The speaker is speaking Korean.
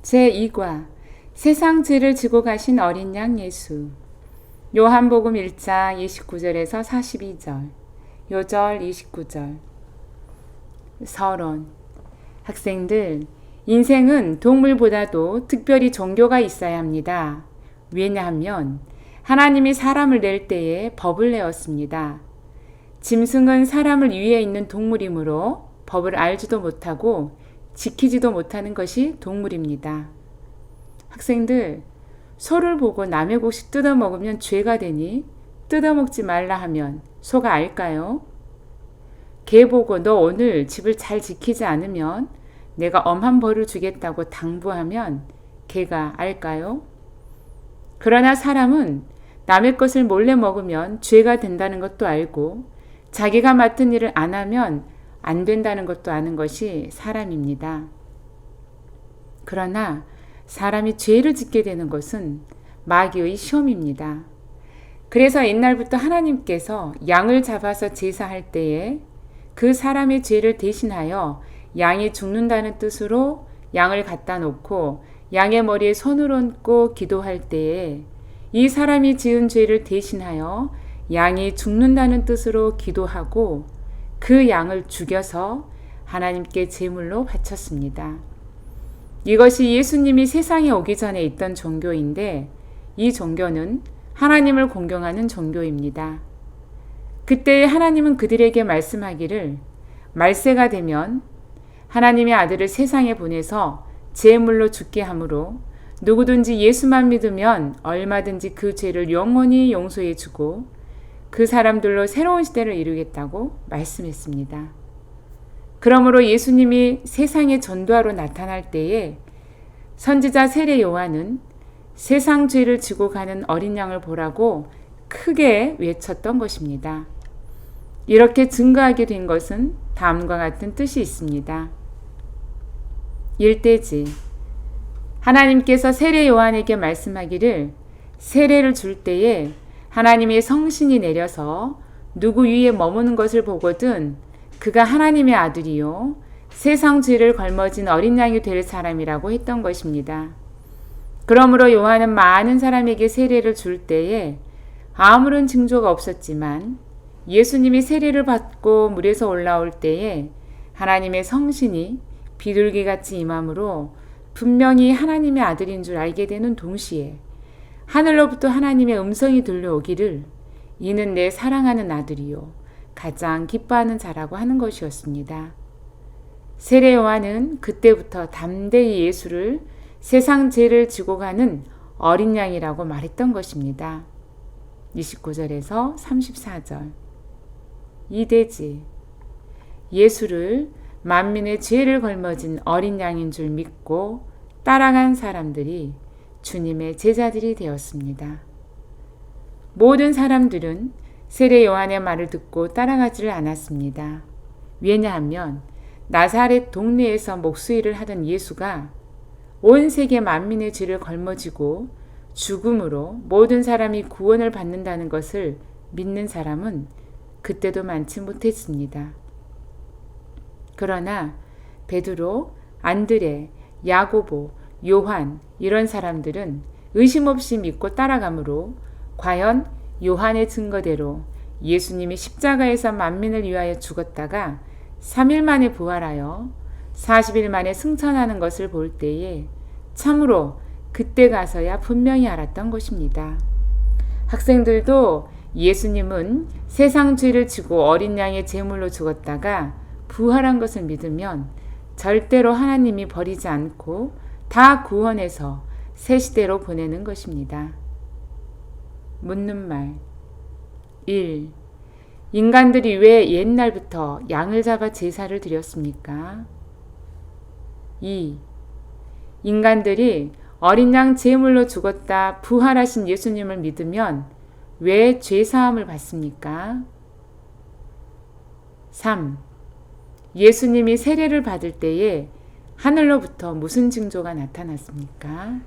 제2과 세상 죄를 지고 가신 어린 양 예수. 요한복음 1장 29절에서 42절, 요절 29절. 서론. 학생들, 인생은 동물보다도 특별히 종교가 있어야 합니다. 왜냐하면 하나님이 사람을 낼 때에 법을 내었습니다. 짐승은 사람을 위에 있는 동물이므로 법을 알지도 못하고 지키지도 못하는 것이 동물입니다. 학생들, 소를 보고 남의 곡식 뜯어먹으면 죄가 되니 뜯어먹지 말라 하면 소가 알까요? 개 보고 너 오늘 집을 잘 지키지 않으면 내가 엄한 벌을 주겠다고 당부하면 개가 알까요? 그러나 사람은 남의 것을 몰래 먹으면 죄가 된다는 것도 알고 자기가 맡은 일을 안 하면 안 된다는 것도 아는 것이 사람입니다. 그러나 사람이 죄를 짓게 되는 것은 마귀의 시험입니다. 그래서 옛날부터 하나님께서 양을 잡아서 제사할 때에 그 사람의 죄를 대신하여 양이 죽는다는 뜻으로 양을 갖다 놓고 양의 머리에 손을 얹고 기도할 때에 이 사람이 지은 죄를 대신하여 양이 죽는다는 뜻으로 기도하고 그 양을 죽여서 하나님께 제물로 바쳤습니다. 이것이 예수님이 세상에 오기 전에 있던 종교인데 이 종교는 하나님을 공경하는 종교입니다. 그때 하나님은 그들에게 말씀하기를 말세가 되면 하나님의 아들을 세상에 보내서 제물로 죽게 하므로 누구든지 예수만 믿으면 얼마든지 그 죄를 영원히 용서해 주고 그 사람들로 새로운 시대를 이루겠다고 말씀했습니다. 그러므로 예수님이 세상에 전도하러 나타날 때에 선지자 세례 요한은 세상 죄를 지고 가는 어린 양을 보라고 크게 외쳤던 것입니다. 이렇게 증거하게 된 것은 다음과 같은 뜻이 있습니다. 일대지. 하나님께서 세례 요한에게 말씀하기를 세례를 줄 때에 하나님의 성신이 내려서 누구 위에 머무는 것을 보거든 그가 하나님의 아들이요 세상 죄를 걸머진 어린 양이 될 사람이라고 했던 것입니다. 그러므로 요한은 많은 사람에게 세례를 줄 때에 아무런 징조가 없었지만 예수님이 세례를 받고 물에서 올라올 때에 하나님의 성신이 비둘기같이 임함으로 분명히 하나님의 아들인 줄 알게 되는 동시에 하늘로부터 하나님의 음성이 들려오기를 이는 내 사랑하는 아들이요 가장 기뻐하는 자라고 하는 것이었습니다. 세례 요한은 그때부터 담대히 예수를 세상 죄를 지고 가는 어린 양이라고 말했던 것입니다. 29절에서 34절. 이대지. 예수를 만민의 죄를 걸머진 어린 양인 줄 믿고 따라간 사람들이 주님의 제자들이 되었습니다. 모든 사람들은 세례 요한의 말을 듣고 따라가지를 않았습니다. 왜냐하면 나사렛 동네에서 목수일을 하던 예수가 온 세계 만민의 죄를 걸머지고 죽음으로 모든 사람이 구원을 받는다는 것을 믿는 사람은 그때도 많지 못했습니다. 그러나 베드로, 안드레, 야고보, 요한 이런 사람들은 의심 없이 믿고 따라가므로 과연 요한의 증거대로 예수님이 십자가에서 만민을 위하여 죽었다가 3일 만에 부활하여 40일 만에 승천하는 것을 볼 때에 참으로 그때 가서야 분명히 알았던 것입니다. 학생들도 예수님은 세상 죄를 지고 어린 양의 제물로 죽었다가 부활한 것을 믿으면 절대로 하나님이 버리지 않고 다 구원해서 새 시대로 보내는 것입니다. 묻는 말 1. 인간들이 왜 옛날부터 양을 잡아 제사를 드렸습니까? 2. 인간들이 어린 양 제물로 죽었다 부활하신 예수님을 믿으면 왜 죄사함을 받습니까? 3. 예수님이 세례를 받을 때에 하늘로부터 무슨 징조가 나타났습니까?